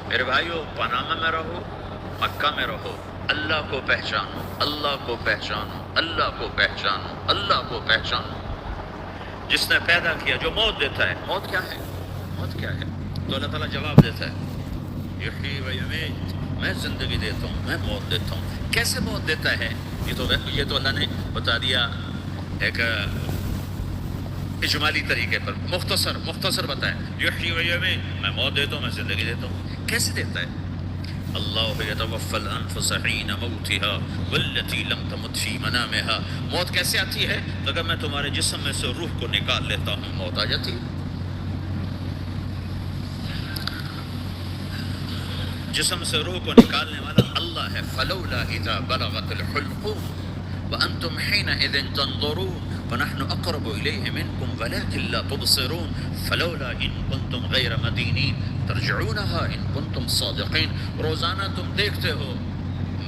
میرے بھائیو، پاناما میں رہو، مکہ میں رہو، اللہ کو پہچانو، اللہ کو پہچانو، اللہ کو پہچانو، اللہ کو پہچانو۔ جس نے پیدا کیا، جو موت دیتا ہے، موت کیا ہے؟ موت کیا ہے؟ تو اللہ تعالیٰ جواب دیتا ہے، یحیی و یمیت، میں زندگی دیتا ہوں، میں موت دیتا ہوں۔ کیسے موت دیتا ہے؟ یہ تو اللہ نے بتا دیا ایک اجمالی طریقے پر، مختصر بتائیں، یحیی و یمیت، میں موت دیتا ہوں، میں زندگی دیتا ہوں۔ کیسے دیتا ہے؟ اللہ یتوفی الانفس حین موتها والتی لم تمت فی منامها۔ موت کیسے آتی ہے؟ تو اگر میں تمہارے جسم میں سے روح کو نکال لیتا ہوں، موت آ جاتی ہے۔ جسم سے روح کو نکالنے والا اللہ ہے۔ فلولا اذا بلغت الحلقوم وانتم حينئذ تنظرون ونحن اقرب اليه منكم ولكن لا تبصرون فلولا ان كنتم غير مدينين ترجعونها ان كنتم صادقين۔ روزانہ تم دیکھتے ہو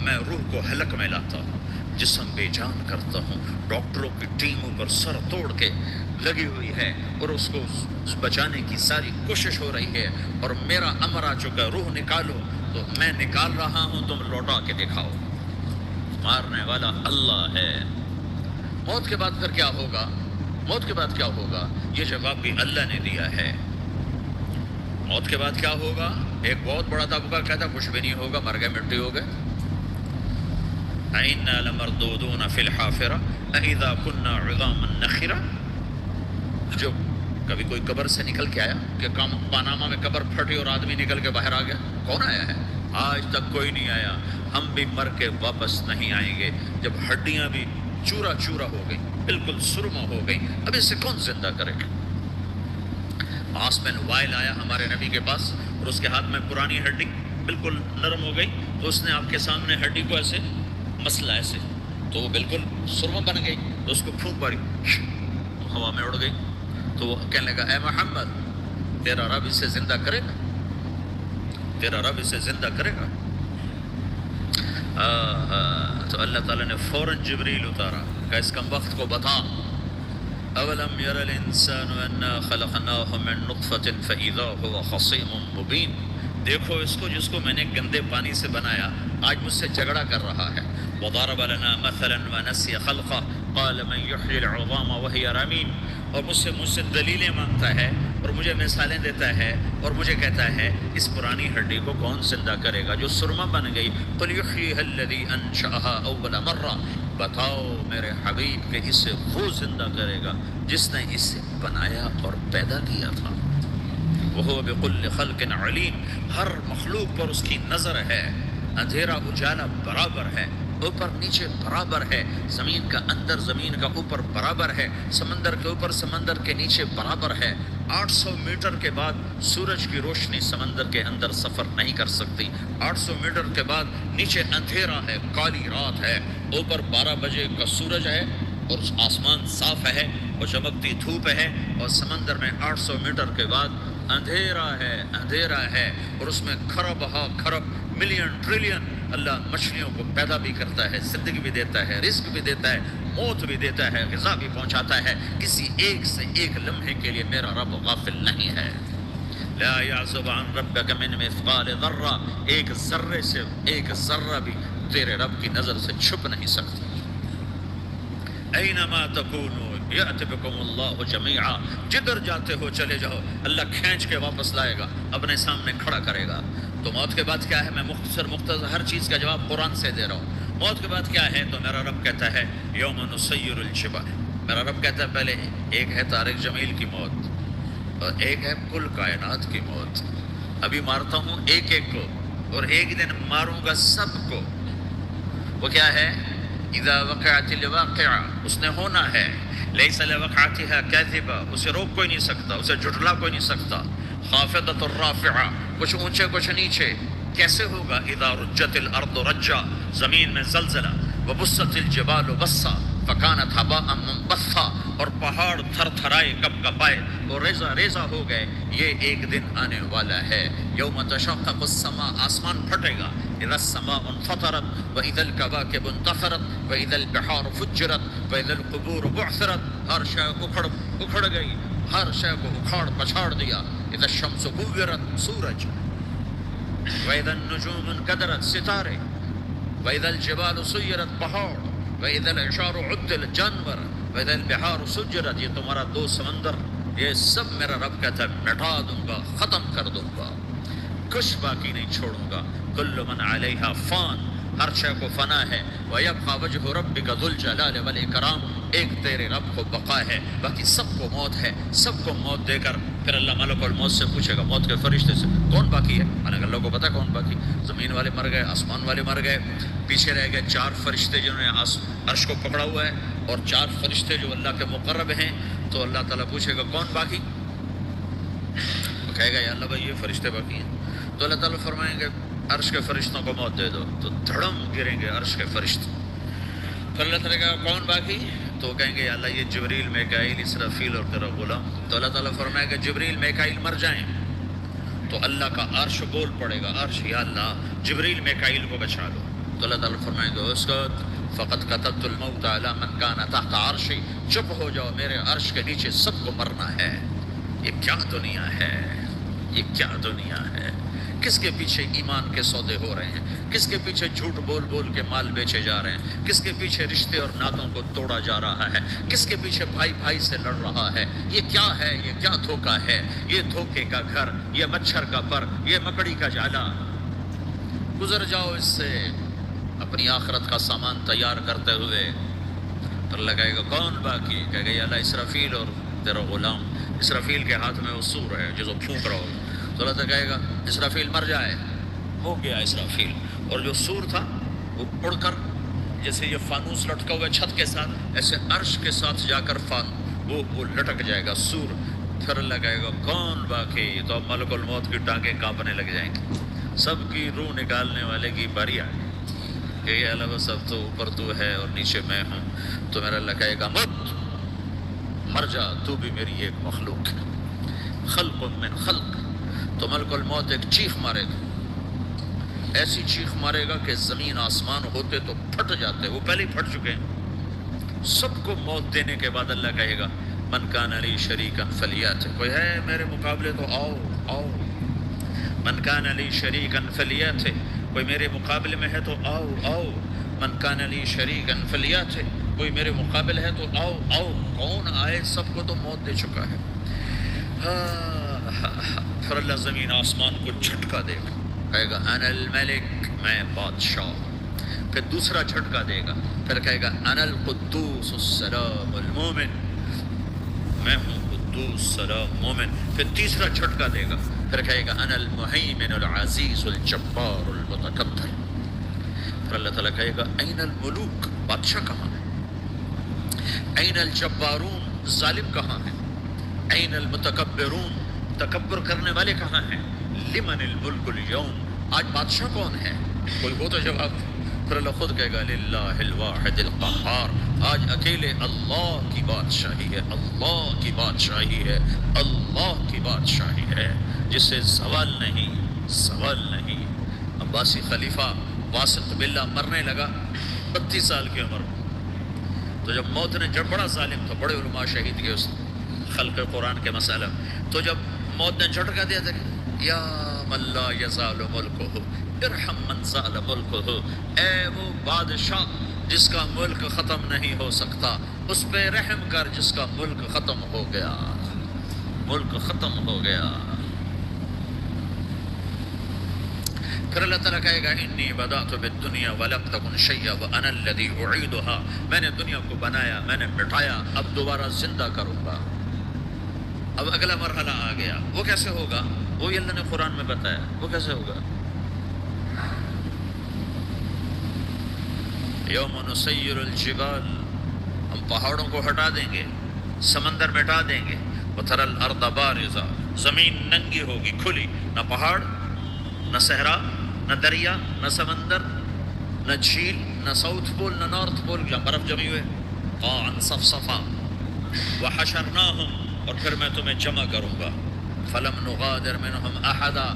میں روح کو حلق میں لاتا ہوں، جسم بے جان کرتا ہوں، ڈاکٹروں کی ٹیم اوپر سر توڑ کے لگی ہوئی ہے اور اس کو بچانے کی ساری کوشش ہو رہی ہے، اور میرا امر آ چکا، روح نکالو، تو میں نکال رہا ہوں، تم لوٹا کے دکھاؤ۔ مارنے والا اللہ ہے۔ موت کے بعد پھر کیا ہوگا؟ موت کے بعد کیا ہوگا؟ یہ جواب بھی اللہ نے دیا ہے۔ موت کے بعد کیا ہوگا؟ ایک بہت بڑا طبقہ کہتا کچھ بھی نہیں ہوگا، مر گئے، مٹی ہو گئے۔ اِنَّا لَمَرْدُودُونَ فِي الْحَافِرَةِ أَإِذَا كُنَّا عِظَامًا نَخِرَةً۔ جو کبھی کوئی قبر سے نکل کے آیا کہ پاناما میں قبر پھٹی اور آدمی نکل کے باہر آ گیا؟ کون آیا ہے؟ آج تک کوئی نہیں آیا۔ ہم بھی مر کے واپس نہیں آئیں گے۔ جب ہڈیاں بھی چورا چورا ہو گئی، بالکل سرما ہو گئی، اب اسے کون زندہ کرے گا؟ عاص بن وائل آیا ہمارے نبی کے پاس اور اس کے ہاتھ میں پرانی ہڈی بالکل نرم ہو گئی، تو اس نے آپ کے سامنے ہڈی کو ایسے مسلا، ایسے، تو وہ بالکل سرما بن گئی، تو اس کو پھونک ماری، ہوا میں اڑ گئی۔ تو وہ کہنے لگا، اے محمد، تیرا رب اسے زندہ کرے گا؟ تیرا رب اسے زندہ کرے گا؟ تو اللہ تعالیٰ نے فوراً جبریل اتارا کہ اس کم وقت کو بتا، اولم یر الانسان انا خلقناہ من نطفۃ فاذا هو خصیم مبین۔ دیکھو اس کو، جس کو میں نے گندے پانی سے بنایا، آج مجھ سے جھگڑا کر رہا ہے۔ وضرب لنا مثلا ونسی خلقہ قال من یحیی العظام وہی رمیم۔ اور مجھ سے دلیلیں مانگتا ہے اور مجھے مثالیں دیتا ہے اور مجھے کہتا ہے اس پرانی ہڈی کو کون زندہ کرے گا جو سرما بن گئی؟ قل یحییھا الذی انشأھا اول مرہ، بتاؤ میرے حبیب کہ اسے وہ زندہ کرے گا جس نے اسے بنایا اور پیدا کیا تھا۔ وہو بکل خلق علیم، ہر مخلوق پر اس کی نظر ہے، اندھیرا اجالا برابر ہے، اوپر نیچے برابر ہے، زمین کا اندر زمین کا اوپر برابر ہے، سمندر کے اوپر سمندر کے نیچے برابر ہے۔ 800 میٹر کے بعد سورج کی روشنی سمندر کے اندر سفر نہیں کر سکتی۔ 800 میٹر کے بعد نیچے اندھیرا ہے، کالی رات ہے، اوپر 12 بجے کا سورج ہے اور آسمان صاف ہے اور چمکتی دھوپ ہے، اور سمندر میں 800 میٹر کے بعد اندھیرا ہے اور اس میں کھرب ہا کھرب ملین ٹریلین اللہ مچھلیوں کو پیدا بھی کرتا ہے، زندگی بھی دیتا ہے، رزق بھی دیتا ہے، موت بھی دیتا ہے، غذا بھی پہنچاتا ہے۔ کسی ایک سے ایک لمحے کے لیے میرا رب غافل نہیں ہے۔ لا یعزب عن ربک من مثقال ذرہ، ایک ذرے سے ایک ذرہ بھی تیرے رب کی نظر سے چھپ نہیں سکتی۔ اینما تکونوا یأتی بکم اللہ جمیعا، جدھر جاتے ہو چلے جاؤ، اللہ کھینچ کے واپس لائے گا، اپنے سامنے کھڑا کرے گا۔ تو موت کے بعد کیا ہے؟ میں مختصر ہر چیز کا جواب قرآن سے دے رہا ہوں۔ موت کے بعد کیا ہے؟ تو میرا رب کہتا ہے یوم نسیر الجبال، میرا رب کہتا ہے پہلے ایک ہے طارق جمیل کی موت اور ایک ہے کل کائنات کی موت۔ ابھی مارتا ہوں ایک ایک کو اور ایک دن ماروں گا سب کو۔ وہ کیا ہے؟ اذا وقعت الواقعہ، اس نے ہونا ہے، لیس لوقعتها کاذبہ، اسے روک کوئی نہیں سکتا، اسے جھٹلا کوئی نہیں سکتا۔ خافضۃ الرافعہ، کچھ اونچے کچھ نیچے۔ کیسے ہوگا؟ اذا رجت الارض رجا، زمین میں زلزلہ، وبست الجبال بسا فکانت ہباء منبثا، اور پہاڑ تھر تھرائے کپ کپائے اور ریزہ ریزہ ہو گئے۔ یہ ایک دن آنے والا ہے، یوم تشقق السماء، آسمان پھٹے گا، اذا السماء انفطرت واذا الکواکب انتثرت واذا البحار فجرت واذا القبور بعثرت، ہر شے اکھڑ گئی، ہر شے کو اکھاڑ پچھاڑ دیا۔ اذا الشمس کورت، سورج وَإِذَا النُّجُومُ انْكَدَرَتْ ستارے، وَإِذَا الْجِبَالُ سُيِّرَتْ پہاڑ، وَإِذَا الْعِشَارُ عُطِّلَتْ جانور، وَإِذَا الْبِحَارُ سُجِّرَتْ، یہ تمہارا دو سمندر، یہ سب میرا رب کہتا ہے مٹا دوں گا، ختم کر دوں گا، کچھ باقی نہیں چھوڑوں گا۔ کل من علیہا فان، ہر شے کو فنا ہے، وَيَبْقَى وَجْهُ رَبِّكَ ذُو الْجَلَالِ وَالْإِكْرَامِ، ایک تیرے رب کو بقا ہے، باقی سب کو موت ہے، سب کو موت دے کر پھر اللہ ملک الموت سے پوچھے گا، موت کے فرشتے سے کون باقی ہے؟ حالانکہ اللہ کو پتا کون باقی، زمین والے مر گئے، آسمان والے مر گئے، پیچھے رہ گئے 4 فرشتے جنہوں نے عرش کو پکڑا ہوا ہے، اور 4 فرشتے جو اللہ کے مقرب ہیں۔ تو اللہ تعالیٰ پوچھے گا کون باقی؟ وہ کہے گا یا اللہ بھائی یہ فرشتے باقی ہیں۔ تو اللہ تعالیٰ فرمائیں گے عرش کے فرشتوں کو موت دے دو، تو دھڑم گریں گے عرش کے فرشتے۔ تو اللہ تعالیٰ کہا کون باقی؟ تو کہیں گے یا اللہ یہ جبریل، میکائیل، اسرافیل اور تیرا غلام۔ تو اللہ تعالیٰ فرمائے گا جبریل، میکائیل مر جائیں، تو اللہ کا عرش بول پڑے گا، عرش یا اللہ جبریل میکائیل کو بچا لو۔ تو اللہ تعالیٰ فرمائیں گے اسکت فقط کتبت الموت علی من کان تحت عرشی، چپ ہو جاؤ، میرے عرش کے نیچے سب کو مرنا ہے۔ یہ کیا دنیا ہے، یہ کیا دنیا ہے؟ کس کے پیچھے ایمان کے سودے ہو رہے ہیں، کس کے پیچھے جھوٹ بول بول کے مال بیچے جا رہے ہیں، کس کے پیچھے رشتے اور ناتوں کو توڑا جا رہا ہے، کس کے پیچھے بھائی بھائی سے لڑ رہا ہے۔ یہ کیا ہے، یہ کیا دھوکہ ہے، یہ دھوکے کا گھر، یہ مچھر کا پر، یہ مکڑی کا جالا۔ گزر جاؤ اس سے اپنی آخرت کا سامان تیار کرتے ہوئے۔ پر لگائے گا کون باقی؟ کہے گا یا اللہ اسرافیل اور تیرا غلام۔ اسرافیل کے ہاتھ میں وہ سور ہے جس کو پھونک رہا ہو۔ تو اللہ تعالیٰ کہے گا اسرافیل مر جائے، ہو گیا اسرافیل، اور جو سور تھا وہ اڑ کر جیسے یہ فانوس لٹکا ہوا ہے چھت کے ساتھ، ایسے عرش کے ساتھ جا کر وہ لٹک جائے گا سور۔ پھر اللہ کہے گا کون باقی؟ تو اب ملک الموت کی ٹانگیں کانپنے لگ جائیں گی، سب کی روح نکالنے والے کی باری آئے کہ یہ اللہ بس اب تو اوپر تو ہے اور نیچے میں ہوں۔ تو میرا اللہ کہے گا مت، مر جا، تو بھی میری ایک مخلوق ہے، خلق من خلق۔ تو ملک الموت ایک چیخ مارے گا، ایسی چیخ مارے گا کہ زمین آسمان ہوتے تو پھٹ جاتے، وہ پہلے ہی پھٹ چکے ہیں۔ سب کو موت دینے کے بعد اللہ کہے گا من کان لی شریکا فلیات، کوئی ہے میرے مقابلے تو آؤ آؤ۔ من کان لی شریکا فلیات، کوئی میرے مقابلے میں ہے تو آؤ آؤ۔ من کان لی شریکا فلیات، کوئی میرے مقابل ہے تو آؤ آؤ۔ کون آئے؟ سب کو تو موت دے چکا ہے۔ پھر اللہ زمین آسمان کو جھٹکا دے گا، کہے گا انا الملک، میں بادشاہ۔ پھر دوسرا جھٹکا دے گا، پھر کہے گا انا القدوس السلام المومن، میں ہوں قدوس سلام مومن۔ پھر تیسرا جھٹکا دے گا، پھر کہے گا انا المہیمن العزیز الجبار المتکبر۔ پھر اللہ تعالیٰ کہے گا این الملوک، بادشاہ کہاں ہے؟ این الجبارون، ظالم کہاں ہے؟ این المتکبرون، تکبر کرنے والے کہاں ہیں؟ لمن الملک اليوم، آج بادشاہ کون ہے؟ کوئی ہو تو جواب۔ پھر اللہ خود کہے گا للہ الواحد القہار، آج اکیلے اللہ کی بادشاہی ہے، اللہ کی بادشاہی ہے، اللہ کی بادشاہی ہے، جس سے زوال نہیں، زوال نہیں۔ عباسی خلیفہ واسط باللہ مرنے لگا 32 سال کی عمر میں۔ تو جب موت نے، جب بڑا ظالم تھا، بڑے علماء شہید گئے اس خلق قرآن کے مسئلہ، تو جب موت نے جھٹکا دیا تھا یا من لا یزال ملکہ ارحم من زال ملکہ، اے وہ بادشاہ جس کا ملک ختم نہیں ہو سکتا، اس پہ رحم کر جس کا ملک ختم ہو گیا، ملک ختم ہو گیا۔ پھر اللہ تعالیٰ کہے گا انی بدأت بالدنیا ولم تکن شیئا وانا الذی اعیدها، میں نے دنیا کو بنایا، میں نے مٹایا، اب دوبارہ زندہ کروں گا۔ اب اگلا مرحلہ آ گیا، وہ کیسے ہوگا؟ وہی اللہ نے قرآن میں بتایا، وہ کیسے ہوگا؟ یوم نسیر الجبال، ہم پہاڑوں کو ہٹا دیں گے، سمندر مٹا دیں گے، وتری الارض بارزا، زمین ننگی ہوگی، کھلی، نہ پہاڑ، نہ صحرا، نہ دریا، نہ سمندر، نہ جھیل، نہ ساؤتھ پول، نہ نارتھ پول، جہاں برف جمی ہوئے، قاعا صفصفا، وحشرناہم، اور پھر میں تمہیں جمع کروں گا، فلم نغادر منہم احدا،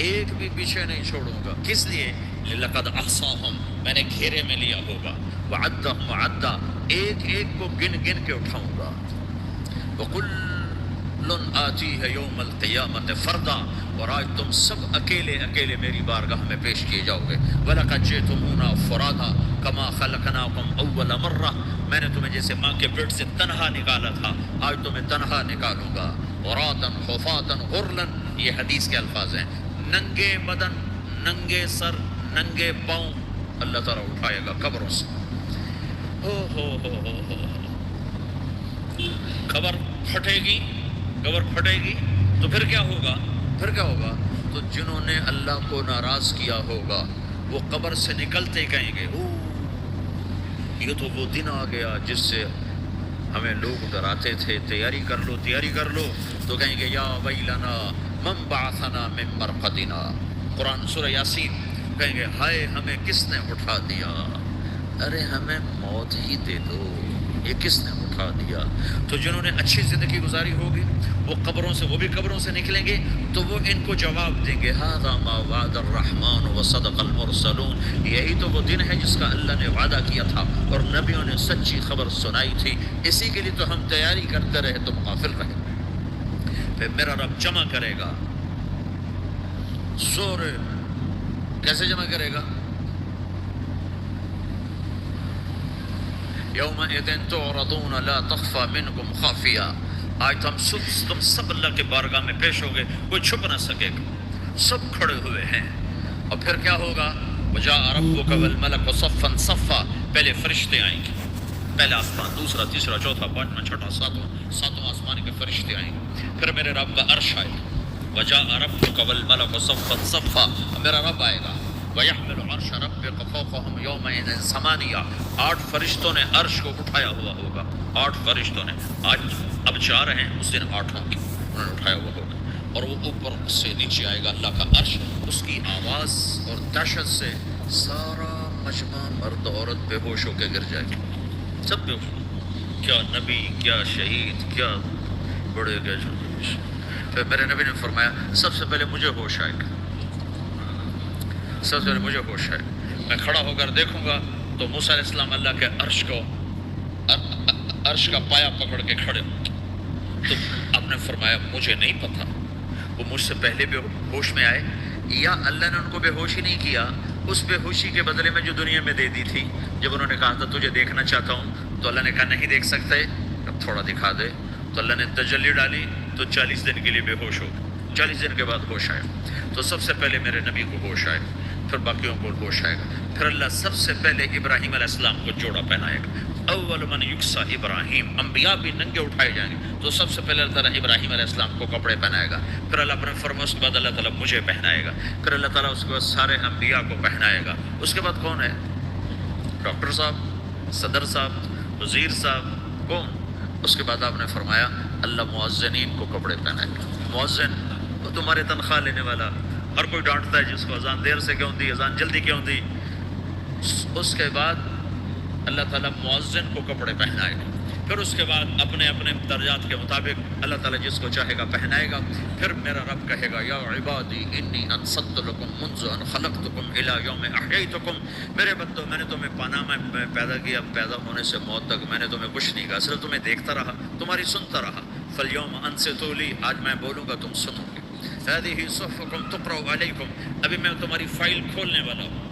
ایک بھی پیچھے نہیں چھوڑوں گا، کس لیے؟ لقد احصاہم، میں نے گھیرے میں لیا ہوگا، وعدہم عدا، ایک ایک کو گن گن کے اٹھاؤں گا، وقل کل آتی ہے یوم القیامت فردا، اور آج تم سب اکیلے اکیلے میری بارگاہ میں پیش کیے جاؤ گے. وَلَقَدْ جِئْتُمُونَا فُرَادَىٰ كَمَا خَلَقْنَاكُمْ أَوَّلَ مَرَّةٍ، میں نے تمہیں جیسے ماں کے پیٹ سے تنہا نکالا تھا آج تمہیں تنہا نکالوں گا. عُرَاةً حُفَاةً غُرْلًا، یہ حدیث کے الفاظ ہیں. ننگے بدن، ننگے سر، ننگے پاؤں اللہ تعالیٰ اٹھائے گا قبروں سے. ہو قبر پھٹے گی، قبر پھٹے گی تو پھر کیا ہوگا؟ پھر کیا ہوگا؟ تو جنہوں نے اللہ کو ناراض کیا ہوگا وہ قبر سے نکلتے کہیں گے یہ تو وہ دن آ گیا جس سے ہمیں لوگ ڈراتے تھے، تیاری کر لو تیاری کر لو. تو کہیں گے یا ویلنا من بعثنا من مرقدنا، قرآن سورہ یاسین. کہیں گے ہائے ہمیں کس نے اٹھا دیا، ارے ہمیں موت ہی دے دو، یہ کس نے اٹھا دیا. تو جنہوں نے اچھی زندگی گزاری ہوگی وہ قبروں سے، وہ بھی قبروں سے نکلیں گے تو وہ ان کو جواب دیں گے ھذا ما وعد الرحمن وصدق المرسلون، یہی تو وہ دن ہے جس کا اللہ نے وعدہ کیا تھا اور نبیوں نے سچی خبر سنائی تھی، اسی کے لیے تو ہم تیاری کرتے رہے، تم غافل رہے. پھر میرا رب جمع کرے گا زور، کیسے جمع کرے گا؟ یومئذ تعرضون لا تخفى منکم خافیہ، آج تم سب اللہ کے بارگاہ میں پیش ہو گے، کوئی چھپ نہ سکے گا، سب کھڑے ہوئے ہیں. اور پھر کیا ہوگا؟ وجاء ربک والملک صفا صفا، پہلے فرشتے آئیں گے، پہلا آسمان، دوسرا، تیسرا، چوتھا، پانچواں، چھٹا، ساتواں آسمان کے فرشتے آئیں گے. پھر میرے رب کا عرش آئے گا، وجاء ربک والملک صفا صفا، میرا رب آئے گا. وَيَحْمِلُ عَرْشَ رَبِّكَ فَوْقَهُمْ يَوْمَئِذٍ ثَمَانِيَةٌ، 8 فرشتوں نے عرش کو اٹھایا ہوا ہوگا، 8 فرشتوں نے، آج اب 4 ہیں، اس دن 8 ہوں گے، انہوں نے اٹھایا ہوا ہوگا. اور وہ اوپر سے نیچے آئے گا اللہ کا عرش، اس کی آواز اور دہشت سے سارا مجمع مرد عورت بے ہوش ہو کے گر جائے گا، سب بے ہوش. کیا نبی، کیا شہید، کیا بڑے گئے چھوٹے. پھر میرے نبی نے فرمایا سب سے پہلے مجھے ہوش آئے گا، سب سے پہلے مجھے ہوش ہے. میں کھڑا ہو کر دیکھوں گا تو موسیٰ علیہ السلام اللہ کے عرش کا پایا پکڑ کے کھڑے ہوں. تو آپ نے فرمایا مجھے نہیں پتا وہ مجھ سے پہلے بے ہوش میں آئے یا اللہ نے ان کو بے ہوش ہی نہیں کیا، اس بے ہوشی کے بدلے میں جو دنیا میں دے دی تھی. جب انہوں نے کہا تھا تجھے دیکھنا چاہتا ہوں تو اللہ نے کہا نہیں دیکھ سکتے، اب تھوڑا دکھا دے. تو اللہ نے تجلی ڈالی تو 40 دن کے لیے بے ہوش ہو گئے، 40 دن کے بعد ہوش آئے. تو سب سے پہلے میرے نبی کو ہوش آئے، پھر باقیوں کو ہوش آئے گا. پھر اللہ سب سے پہلے ابراہیم علیہ السلام کو جوڑا پہنائے گا. اول من یکسا ابراہیم، انبیاء بھی ننگے اٹھائے جائیں گے تو سب سے پہلے اللہ تعالیٰ ابراہیم علیہ السلام کو کپڑے پہنائے گا. پھر اللہ اپنے فرما اس کے بعد اللہ تعالیٰ مجھے پہنائے گا. پھر اللہ تعالیٰ اس کے بعد سارے انبیاء کو پہنائے گا. اس کے بعد کون ہے؟ ڈاکٹر صاحب، صدر صاحب، وزیر صاحب، کون؟ اس کے بعد آپ نے فرمایا اللہ مؤذنین کو کپڑے پہنائے گا. مؤذن وہ تمہارے تنخواہ لینے والا، ہر کوئی ڈانٹتا ہے جس کو اذان دیر سے کیوں دی، اذان جلدی کیوں دی. اس کے بعد اللہ تعالیٰ مؤذن کو کپڑے پہنائے گا. پھر اس کے بعد اپنے اپنے درجات کے مطابق اللہ تعالیٰ جس کو چاہے گا پہنائے گا. پھر میرا رب کہے گا یا عبادی انی انصت لکم منذ ان خلقتکم الی یوم احییتکم، میرے بندو میں نے تمہیں پاناما میں پیدا کیا، پیدا ہونے سے موت تک میں نے تمہیں کچھ نہیں کہا، صرف تمہیں دیکھتا رہا، تمہاری سنتا رہا. فالیوم انصتوا لی، آج میں بولوں گا تم سنو گے. هذه صحفکم تقرأ علیکم، ابھی میں تمہاری فائل کھولنے والا ہوں.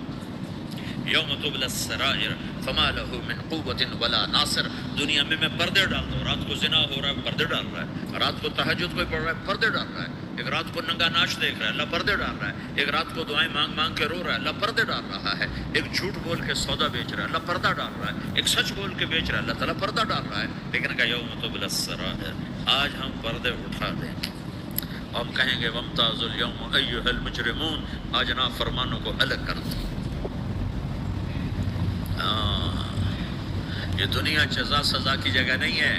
یوم تبلی السرائر فما له من قوت ولا ناصر، دنیا میں پردے ڈال دو، رات کو زنا ہو رہا ہے پردے ڈال رہا ہے، رات کو تہجد کوئی پڑھ رہا ہے پردے ڈال رہا ہے، ایک رات کو ننگا ناچ دیکھ رہا ہے اللہ پردے ڈال رہا ہے، ایک رات کو دعائیں مانگ مانگ کے رو رہا ہے اللہ پردے ڈال رہا ہے، ایک جھوٹ بول کے سودا بیچ رہا ہے اللہ پردہ ڈال رہا ہے، ایک سچ بول کے بیچ رہا ہے اللہ تعالیٰ پردہ ڈال رہا ہے. لیکن کہ یوم تبلی السرائر، آج ہم پردے اٹھا دیں گے. آپ کہیں گے وامتازوا اليوم ایھا المجرمون، آج نافرمانوں کو الگ کر دیں. یہ دنیا جزا سزا کی جگہ نہیں ہے،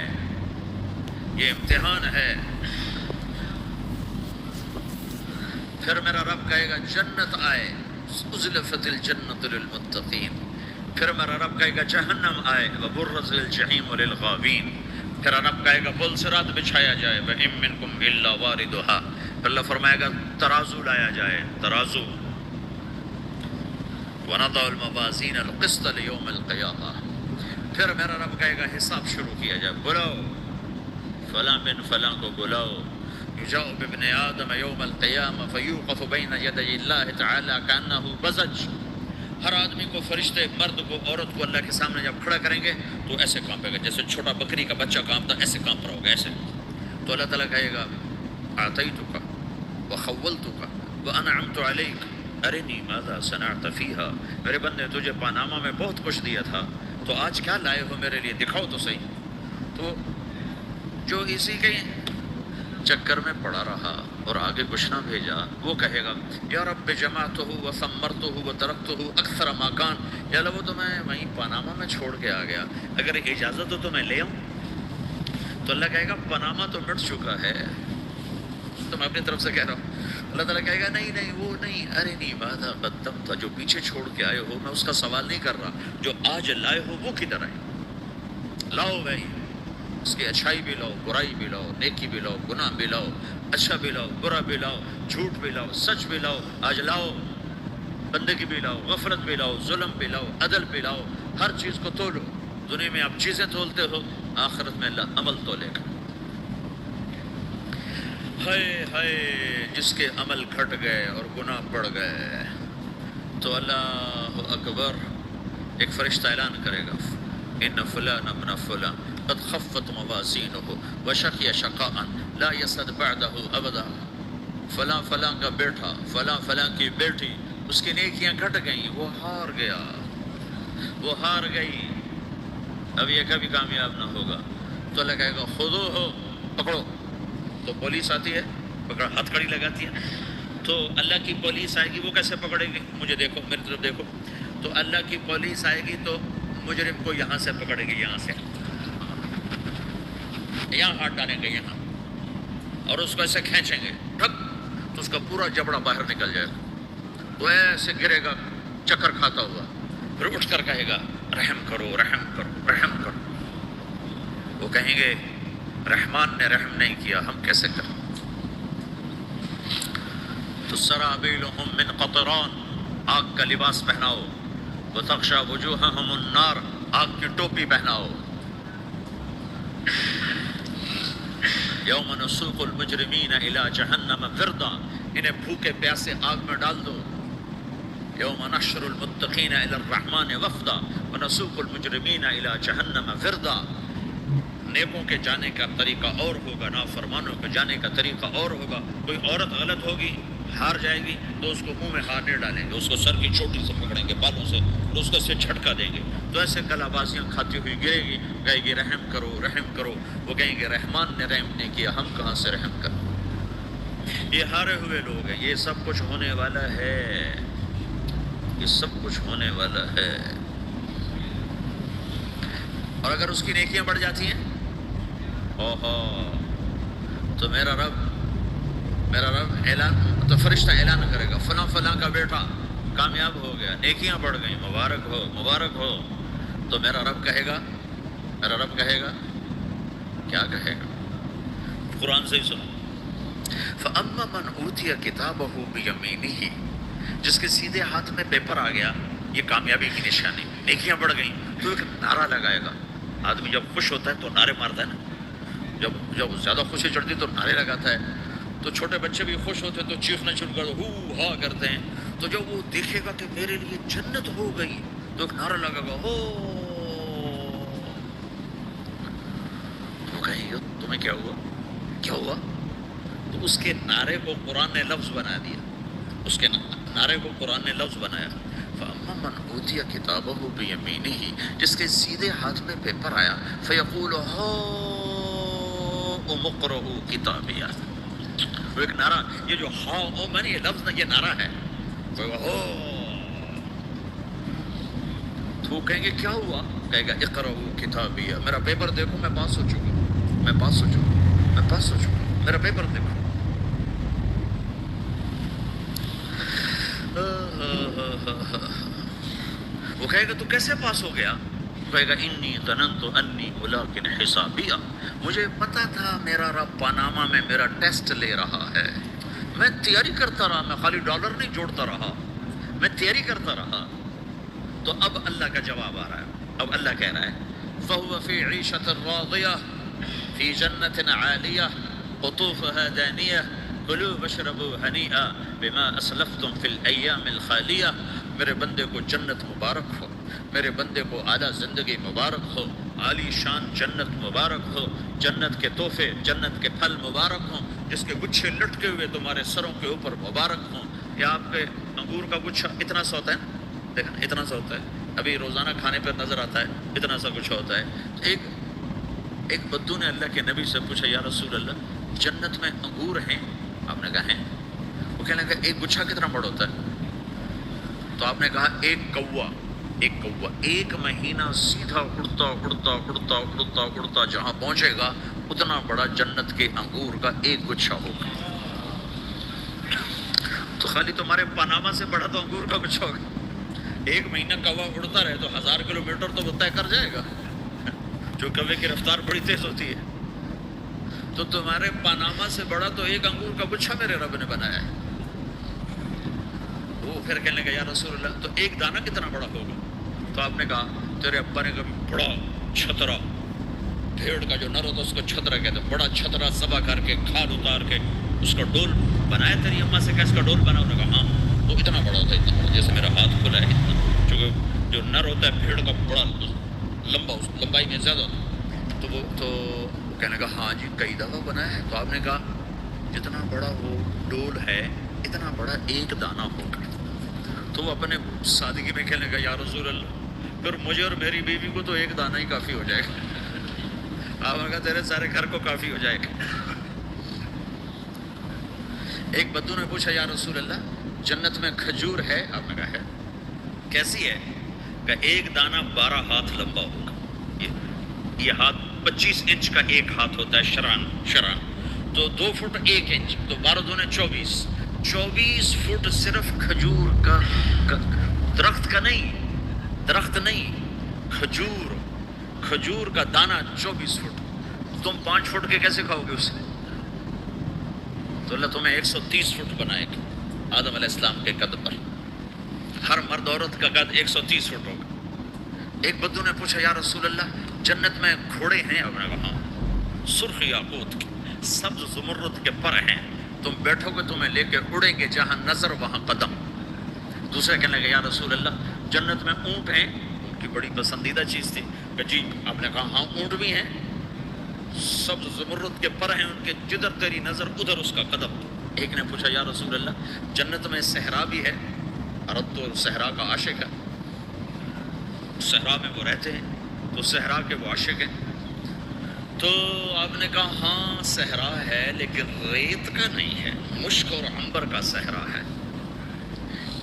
یہ امتحان ہے. پھر میرا رب کہے گا جنت آئے، ازلفت الجنت للمتقین. پھر میرا رب کہے گا جہنم آئے، وبرزت الجحیم للغاوین. پھر رب کہے گا پل صراط بچھایا جائے، وَإِن مِّنكُمْ إِلَّا وَارِدُهَا. پھر اللہ فرمائے گا ترازو لایا جائے، ترازو. وَنَضَعُ الْمَوَازِينَ الْقِسْطَ لِيَوْمِ الْقِيَامَةِ. پھر میرا رب کہے گا حساب شروع کیا جائے، بلاؤ فلاں بن فلاں کو بلاؤ. یجاء بابن آدم یوم القیامہ فیوقف بین یدی اللہ تعالی کانہ بزج. ہر آدمی کو، فرشتے مرد کو عورت کو اللہ کے سامنے جب کھڑا کریں گے تو ایسے کانپے گا جیسے چھوٹا بکری کا بچہ کانپتا، ایسے کانپ رہا ہوگا ایسے. تو اللہ تعالیٰ کہے گا اعطیتک وخولتک وانعمت علیک ارنی ماذا صنعت فیہا. میرے بندے تجھے پاناما میں بہت کچھ دیا تھا، تو آج کیا لائے ہو میرے لیے، دکھاؤ تو صحیح. تو جو اسی کے چکر میں پڑا رہا اور آگے کچھ نہ بھیجا، وہ کہے گا یا رب جمعتہ وثمرتہ وترکتہ اکثر ما کان. یا اللہ وہ تو میں وہیں پاناما میں چھوڑ کے آ گیا، اگر اجازت ہو تو میں لے آؤں. تو اللہ کہے گا پاناما تو مٹ چکا ہے، تو میں اپنی طرف سے کہہ رہا ہوں. اللہ تعالیٰ کہے گا نہیں نہیں وہ نہیں، ارنی ماذا قدمت. جو پیچھے چھوڑ کے آئے ہو میں اس کا سوال نہیں کر رہا، جو آج لائے ہو وہ کدھر آئے. لاؤ بھائی، اس کی اچھائی بھی لاؤ، برائی بھی لاؤ، نیکی بھی لاؤ، گناہ بھی لاؤ، اچھا بھی لاؤ، برا بھی لاؤ، جھوٹ بھی لاؤ، سچ بھی لاؤ. آج لاؤ، بندگی بھی لاؤ، غفلت بھی لاؤ، ظلم بھی لاؤ، عدل بھی لاؤ. ہر چیز کو تولو. دنیا میں آپ چیزیں تولتے ہو، آخرت میں اللہ عمل تولے گا. ہائے ہائے جس کے عمل گھٹ گئے اور گناہ بڑھ گئے. تو اللہ اکبر، ایک فرشتہ اعلان کرے گا ان فلان ابن فلان قد خفت موازینہ وشقی شقاء لا یسعد بعدہ ابدا. فلاں فلاں کا بیٹا، فلاں فلاں کی بیٹی، اس کی نیکیاں گھٹ گئیں، وہ ہار گیا، وہ ہار گئی، اب یہ کبھی کامیاب نہ ہوگا. تو اللہ کہے گا خودو ہو، پکڑو. تو پولیس آتی ہے، پکڑ ہتھ کڑی لگاتی ہے. تو اللہ کی پولیس آئے گی، وہ کیسے پکڑے گی؟ مجھے دیکھو، میری طرف دیکھو. تو اللہ کی پولیس آئے گی تو مجرم کو یہاں سے پکڑے گی، یہاں سے، یہاں ہاتھ ڈالیں گے یہاں، اور اس کو ایسے کھینچیں گے ٹھک، تو اس کا پورا جبڑا باہر نکل جائے گا. تو ایسے گرے گا چکر کھاتا ہوا، پھر اٹھ کر کہے گا رحم کرو رحم کرو رحم کرو. وہ کہیں گے رحمان نے رحم نہیں کیا، ہم کیسے کریں. تو سرابیلہم من قطران، آگ کا لباس پہناؤ. وتغشا وجوہہم النار، آگ کی ٹوپی پہناؤ. یوم نسوق المجرمین الی جہنم وردا، انہیں بھوکے پیاسے آگ میں ڈال دو. یوم نحشر المتقین الی الرحمن وفدا ونسوق المجرمین الی جہنم وردا. نیکوں کے جانے کا طریقہ اور ہوگا، نافرمانوں کے جانے کا طریقہ اور ہوگا. کوئی عورت غلط ہوگی، ہار جائے گی، تو اس کو منہ میں ہار ڈالیں گے، اس کو سر کی چوٹی سے پکڑیں گے بالوں سے، تو اس کو سے جھٹکا دیں گے. تو ایسے کلا بازیاں کھاتی ہوئی گرے گی، کہے گی رحم کرو رحم کرو. وہ کہیں گے رحمان نے رحم نہیں کیا، ہم کہاں سے رحم کریں. یہ ہارے ہوئے لوگ ہیں. یہ سب کچھ ہونے والا ہے، یہ سب کچھ ہونے والا ہے. اور اگر اس کی نیکیاں بڑھ جاتی ہیں، اوہو، تو میرا رب اعلان، تو فرشتہ اعلان کرے گا فلاں فلاں کا بیٹا کامیاب ہو گیا، نیکیاں بڑھ گئیں، مبارک ہو مبارک ہو. تو میرا رب کہے گا کیا کہے گا؟ قرآن سے ہی سنو. فَأَمَّا مَنْ أُوتِيَ كِتَابَهُ بِيَمِينِهِ، جس کے سیدھے ہاتھ میں پیپر آ گیا، یہ کامیابی کی نشانی، نیکیاں بڑھ گئیں. تو ایک نعرہ لگائے گا. آدمی جب خوش ہوتا ہے تو نعرے مارتا ہے نا، جب زیادہ خوشی چڑھتی تو نعرے لگاتا ہے. تو چھوٹے بچے بھی خوش ہوتے تو چیخنا شروع کر ہو ہا کرتے ہیں. تو جب وہ دیکھے گا کہ میرے لیے جنت ہو گئی تو ایک نعرہ لگا گا ہو. تو کہیں گے تمہیں کیا ہوا؟ تو اس کے نعرے کو قرآن نے لفظ بنا دیا، اس کے نعرے کو قرآن نے لفظ بنایا. فَأَمَّا مَنْ أُوتِيَ كِتَابَهُ بِيَمِينِهِ، جس کے سیدھے ہاتھ میں پیپر آیا، فَيَقُولُ هَاؤْمُ اقْرَءُوا کتابیہ. وہ ایک نعرہ، یہ جو ہا او میں نے یہ لفظ نہ، یہ نعرہ ہے. تو وہ کہیں گے کیا ہوا؟ کہے گا اقرأوا کتابیہ، میرا پیپر دیکھو، میں پاس ہو چکا، میرا پیپر دیکھو. وہ کہے گا تو کیسے پاس ہو گیا؟ کہے گا انی ظننت انی ملاق حسابیہ، مجھے پتا تھا میرا رب پاناما میں میرا ٹیسٹ لے رہا ہے. میں تیاری کرتا رہا، میں خالی ڈالر نہیں جوڑتا رہا، میں تیاری کرتا رہا. تو اب اللہ کا جواب آ رہا ہے. اب اللہ کہہ رہا ہے فَهُوَ فِي عِيشَةٍ رَاضِيَةٍ، فی جنت عالیہ قطوفها دانیہ کلوا واشربوا ہنیئا بما اسلفتم فی الایام الخالیہ. میرے بندے کو جنت مبارک ہو، میرے بندے کو اعلیٰ زندگی مبارک ہو، عالی شان جنت مبارک ہو، جنت کے تحفے، جنت کے پھل مبارک ہوں، جس کے گچھے لٹکے ہوئے تمہارے سروں کے اوپر مبارک ہوں. یا آپ کے انگور کا گچھا اتنا سا ہوتا ہے نا، دیکھیں اتنا سا ہوتا ہے، ابھی روزانہ کھانے پر نظر آتا ہے، اتنا سا گچھا ہوتا ہے. ایک بدو نے اللہ کے نبی سے پوچھا یا رسول اللہ جنت میں انگور ہیں؟ آپ نے کہا ہیں. وہ کہنے لگا ایک گچھا کتنا بڑا ہوتا ہے؟ تو آپ نے کہا ایک کوا ایک مہینہ سیدھا اڑتا اڑتا اڑتا اڑتا اڑتا جہاں پہنچے گا اتنا بڑا جنت کے انگور کا ایک گچھا ہوگا. تو خالی تمہارے پاناما سے بڑا تو انگور کا گچھا ہوگا. ایک مہینہ کوا اڑتا رہے تو 1000 کلومیٹر تو وہ طے کر جائے گا، جو کوے کی رفتار بڑی تیز ہوتی ہے. تو تمہارے پاناما سے بڑا تو ایک انگور کا گچھا میرے رب نے بنایا ہے. وہ پھر کہنے لگا یا رسول اللہ تو ایک دانہ کتنا بڑا ہوگا؟ تو آپ نے کہا تیرے ابا نے کبھی بڑا چھترا، بھیڑ کا جو نر ہوتا اس کو چھترا کہتے ہیں، بڑا چھترا ذبح کر کے کھال اتار کے اس کا ڈول بنایا تیری اماں سے؟ کہ اس کا ڈول بنا؟ انہوں نے کہا ہاں. تو اتنا بڑا ہوتا ہے، اتنا بڑا جیسے میرا ہاتھ کھلا ہے اتنا، چونکہ جو نر ہوتا ہے بھیڑ کا بڑا لمبا، اس لمبائی میں زیادہ ہوتا ہے. تو کہنے لگا ہاں جی کئی دفعہ بنایا ہے. تو آپ نے کہا جتنا بڑا وہ ڈول ہے اتنا بڑا ایک دانہ ہوگا. تو وہ اپنے سادگی میں کہنے لگا یا رسول اللہ پھر مجھے اور میری بیوی کو تو ایک دانہ ہی کافی ہو جائے گا. آپ نے کہا تیرے سارے گھر کو کافی ہو جائے گا. ایک بدو نے پوچھا یا رسول اللہ جنت میں کھجور ہے؟ آپ نے کہا ہے. کیسی ہے؟ کہ ایک دانہ 12 ہاتھ لمبا ہوگا. یہ ہاتھ 25 انچ کا ایک ہاتھ ہوتا ہے شران، تو 2 فٹ 1 انچ، تو 12 دونے 24 فٹ صرف کھجور کا درخت نہیں، کھجور کا دانہ 24 فٹ. تم 5 فٹ کے کیسے کھاؤ گے اسے؟ تو اللہ تمہیں 130 فٹ بنائے گا. آدم علیہ السلام کے قد پر ہر مرد عورت کا قد 130 فٹ ہوگا. ایک بدو نے پوچھا یا رسول اللہ جنت میں گھوڑے ہیں؟ آپ نے کہا ہاں، سرخ یاقوت کے سبز زمرد کے پر ہیں، تم بیٹھو گے تمہیں لے کے اڑیں گے جہاں نظر وہاں قدم. دوسرے کہنے لگے یا رسول اللہ جنت میں اونٹ ہیں؟ ان کی بڑی پسندیدہ چیز تھی کہ جی. آپ نے کہا ہاں اونٹ بھی ہیں، سبز زمرد کے پر ہیں ان کے، جدھر تیری نظر ادھر اس کا قدم. ایک نے پوچھا یا رسول اللہ جنت میں صحرا بھی ہے؟ عرب تو صحرا کا عاشق ہے، صحرا میں وہ رہتے ہیں تو صحرا کے وہ عاشق ہیں. تو آپ نے کہا ہاں صحرا ہے لیکن ریت کا نہیں ہے، مشک اور عنبر کا صحرا ہے.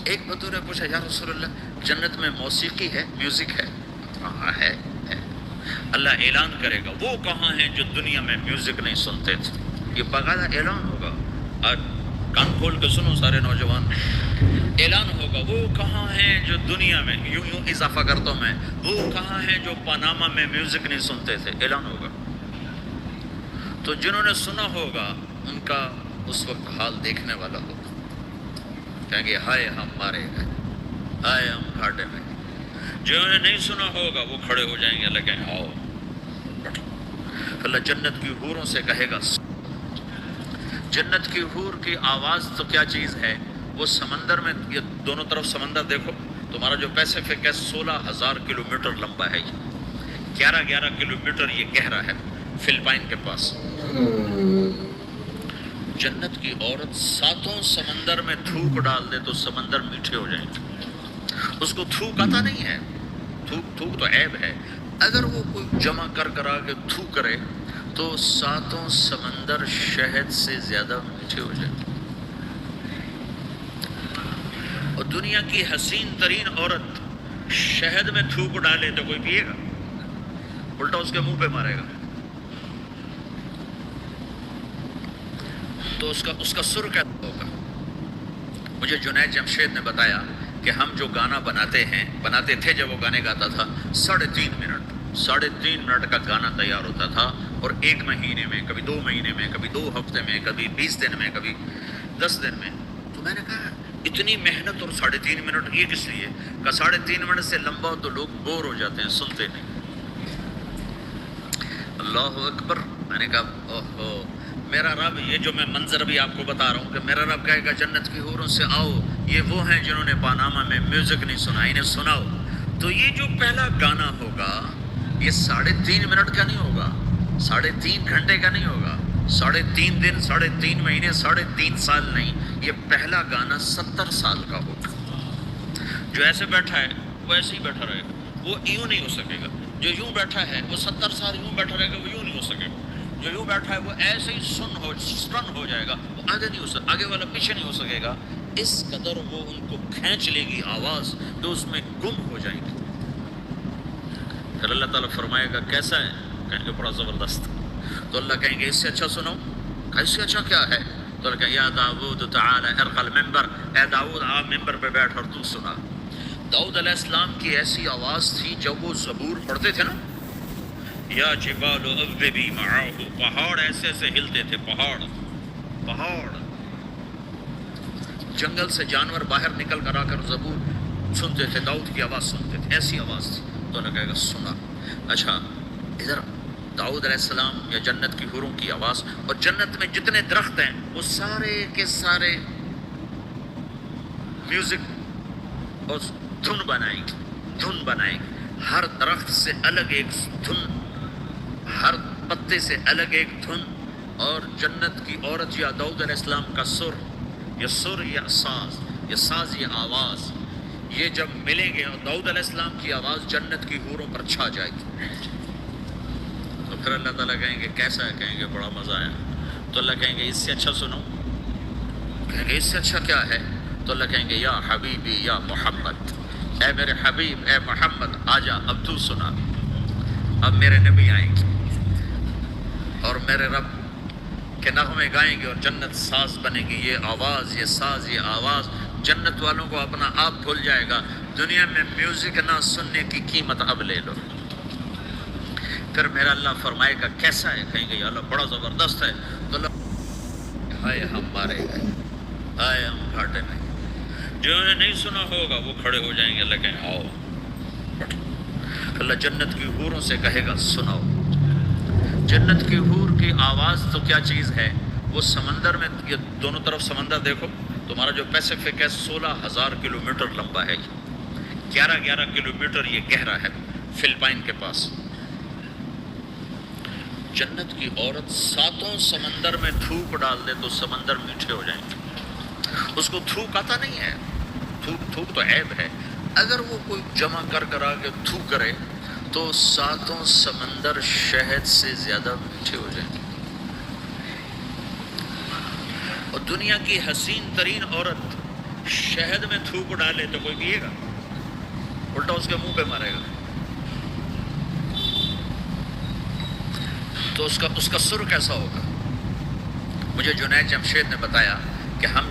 ایک بدو نے پوچھا یا رسول اللہ جنت میں موسیقی ہے، میوزک ہے؟ ہاں ہے. اللہ اعلان کرے گا وہ کہاں ہیں جو دنیا میں میوزک نہیں سنتے تھے. یہ باقاعدہ اعلان ہوگا، اور کان کھول کے سنو سارے نوجوان. اعلان ہوگا وہ کہاں ہیں جو دنیا میں، یوں اضافہ کرتا ہوں میں، وہ کہاں ہیں جو پاناما میں میوزک نہیں سنتے تھے. اعلان ہوگا. تو جنہوں نے سنا ہوگا ان کا اس وقت حال دیکھنے والا ہوگا، کہیں گے ہائے ہم مارے گئے، ہائے ہم گھاٹے میں. جنہوں نے نہیں سنا ہوگا وہ کھڑے ہو جائیں گے، اللہ کہیں آؤ بیٹھو. اللہ جنت کی حوروں سے کہے گا. جنت کی حور کی آواز تو کیا چیز ہے، وہ سمندر میں، یہ دونوں طرف سمندر دیکھو، تمہارا جو پیسفک ہے 16,000 کلومیٹر لمبا ہے، یہ 11 کلومیٹر یہ گہرا ہے فلپائن کے پاس. جنت کی عورت 7 سمندر میں تھوک ڈال دے تو سمندر میٹھے ہو جائیں گے. اس کو تھوک آتا نہیں ہے، تھوک تو عیب ہے. اگر وہ کوئی جمع کرا کے تھوک کرے تو 7 سمندر شہد سے زیادہ میٹھے ہو جائیں. اور دنیا کی حسین ترین عورت شہد میں تھوک ڈالے تو کوئی پیے گا؟ الٹا اس کے منہ پہ مارے گا. تو اس کا سر کیا ہوگا؟ مجھے جنید جمشید نے بتایا کہ ہم جو گانا بناتے تھے جب وہ گانے گاتا تھا 3.5 منٹ کا گانا تیار ہوتا تھا، اور 1 مہینے میں، کبھی 2 مہینے میں، کبھی 2 ہفتے میں، کبھی 20 دن میں، کبھی 10 دن میں. تو میں نے کہا اتنی محنت اور 3.5 منٹ یہ کس لیے؟ کہ 3.5 منٹ سے لمبا ہو تو لوگ بور ہو جاتے ہیں، سنتے نہیں. اللہ اکبر. میں نے کہا اوہو میرا رب، یہ جو میں منظر بھی آپ کو بتا رہا ہوں کہ میرا رب کہے گا جنت کی حوروں سے آؤ، یہ وہ ہیں جنہوں نے پاناما میں میوزک نہیں سنا، انہیں سناؤ. تو یہ جو پہلا گانا ہوگا یہ 3.5 منٹ کا نہیں ہوگا، 3.5 گھنٹے کا نہیں ہوگا، 3.5 دن، 3.5 مہینے، 3.5 سال نہیں، یہ پہلا گانا 70 سال کا ہوگا. جو ایسے بیٹھا ہے وہ ایسے ہی بیٹھا رہے گا، وہ یوں نہیں ہو سکے گا. جو یوں بیٹھا ہے وہ 70 سال یوں بیٹھا رہے گا، وہ یوں نہیں ہو سکے گا. جو یوں بیٹھا ہے وہ ایسے ہی سن ہو جائے گا، وہ آگے نہیں ہو سکے، آگے والا پیچھے نہیں ہو سکے گا. اس قدر وہ ان کو کھینچ لے گی آواز کہ اس میں گم ہو جائیں گے. پھر اللہ تعالیٰ فرمائے گا کیسا ہے؟ کہیں گے بڑا زبردست. تو اللہ کہیں گے اس سے اچھا سنو. اس سے اچھا کیا ہے؟ تو اللہ کہیں یا داؤد تعالی ارقى المنبر، اے داؤد آپ ممبر پہ بیٹھ اور تو سنا. داؤد علیہ السلام کی ایسی آواز تھی جب وہ زبور پڑھتے تھے نا، یا جبال اوبی معاہ، پہاڑ ایسے ایسے ہلتے تھے، پہاڑ جنگل سے جانور باہر نکل کر آ کر زبور سنتے تھے، داؤد کی آواز سنتے تھے، ایسی آواز تھی. تو اللہ کہے گا سنا. اچھا ادھر داؤد علیہ السلام یا جنت کی حوروں کی آواز، اور جنت میں جتنے درخت ہیں وہ سارے کے سارے میوزک اور دھن بنائیں گے. ہر درخت سے الگ ایک دھن، ہر پتے سے الگ ایک دھن. اور جنت کی عورت یا داؤد علیہ السلام کا سر یا ساز یہ آواز، یہ جب ملیں گے اور داؤد علیہ السلام کی آواز جنت کی حوروں پر چھا جائے گی. تو پھر اللہ تعالیٰ کہیں گے کیسا ہے؟ کہیں گے بڑا مزہ آیا. تو اللہ کہیں گے اس سے اچھا سنو. کہیں گے اس سے اچھا کیا ہے؟ تو اللہ کہیں گے یا حبیبی یا محمد، اے میرے حبیب اے محمد آجا اب تو سنا. اب میرے نبی آئیں گے اور میرے رب کے نغمے گائیں گے اور جنت ساز بنے گی. یہ آواز، یہ ساز، یہ آواز جنت والوں کو اپنا آپ بھول جائے گا. دنیا میں میوزک نہ سننے کی قیمت اب لے لو. پھر میرا اللہ فرمائے گا کیسا ہے؟ کہیں گے یا اللہ بڑا زبردست ہے. تو اللہ ہائے ہم مارے گئے، ہائے ہم گھاٹے میں. جنہوں نے نہیں سنا ہوگا وہ کھڑے ہو جائیں گے. اللہ کہیں آؤ. اللہ جنت کی حوروں سے کہے گا سناؤ. جنت کی حور کی آواز تو کیا چیز ہے، وہ سمندر میں، یہ دونوں طرف سمندر دیکھو. تمہارا جو پیسیفک ہے 16,000 کلومیٹر لمبا ہے، 11 کلومیٹر یہ گہرا ہے فلپائن کے پاس. جنت کی عورت 7 سمندر میں تھوک ڈال دے تو سمندر میٹھے ہو جائیں گے. اس کو تھوک آتا نہیں ہے، تھوک تو عیب ہے. اگر وہ کوئی جمع کر آ کے تھوک کرے تو 7 سمندر شہد سے زیادہ میٹھے ہو جائیں گے. اور دنیا کی حسین ترین عورت شہد میں تھوک ڈالے تو کوئی پیے گا؟ الٹا اس کے منہ پہ مارے گا. تو اس کا سر کیسا ہوگا؟ مجھے جنید جمشید نے بتایا کہ ہم